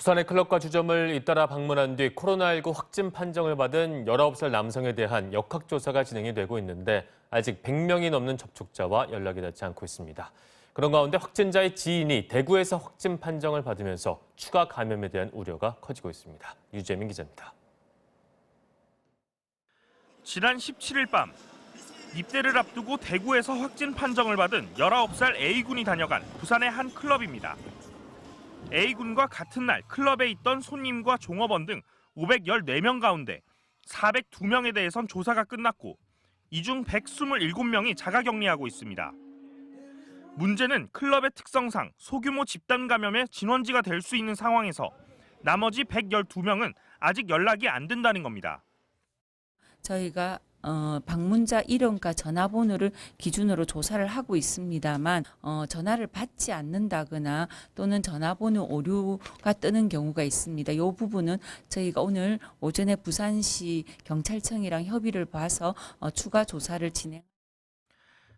부산의 클럽과 주점을 잇따라 방문한 뒤 코로나19 확진 판정을 받은 19살 남성에 대한 역학조사가 진행이 되고 있는데 아직 100명이 넘는 접촉자와 연락이 닿지 않고 있습니다. 그런 가운데 확진자의 지인이 대구에서 확진 판정을 받으면서 추가 감염에 대한 우려가 커지고 있습니다. 유재민 기자입니다. 지난 17일 밤 입대를 앞두고 대구에서 확진 판정을 받은 19살 A군이 다녀간 부산의 한 클럽입니다. A군과 같은 날 클럽에 있던 손님과 종업원 등 514명 가운데 402명에 대해선 조사가 끝났고 이 중 127명이 자가격리하고 있습니다. 문제는 클럽의 특성상 소규모 집단 감염의 진원지가 될 수 있는 상황에서 나머지 112명은 아직 연락이 안 된다는 겁니다. 저희가 방문자 이름과 전화번호를 기준으로 조사를 하고 있습니다만 전화를 받지 않는다거나 또는 전화번호 오류가 뜨는 경우가 있습니다. 이 부분은 저희가 오늘 오전에 부산시 경찰청이랑 협의를 봐서 추가 조사를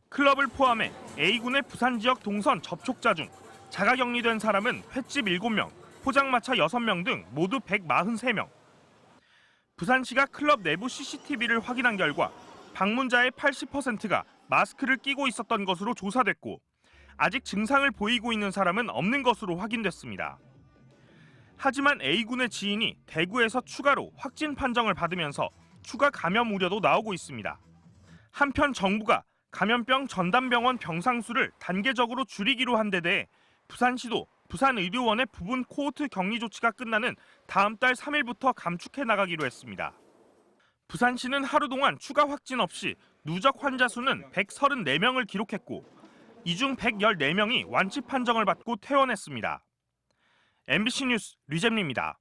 클럽을 포함해 A군의 부산 지역 동선 접촉자 중 자가격리된 사람은 횟집 7명, 포장마차 6명 등 모두 143명. 부산시가 클럽 내부 CCTV를 확인한 결과 방문자의 80%가 마스크를 끼고 있었던 것으로 조사됐고 아직 증상을 보이고 있는 사람은 없는 것으로 확인됐습니다. 하지만 A군의 지인이 대구에서 추가로 확진 판정을 받으면서 추가 감염 우려도 나오고 있습니다. 한편 정부가 감염병 전담병원 병상수를 단계적으로 줄이기로 한 데 대해 부산시도 부산의료원의 부분 코호트 격리 조치가 끝나는 다음 달 3일부터 감축해 나가기로 했습니다. 부산시는 하루 동안 추가 확진 없이 누적 환자 수는 134명을 기록했고 이 중 114명이 완치 판정을 받고 퇴원했습니다. MBC 뉴스 류잼리입니다.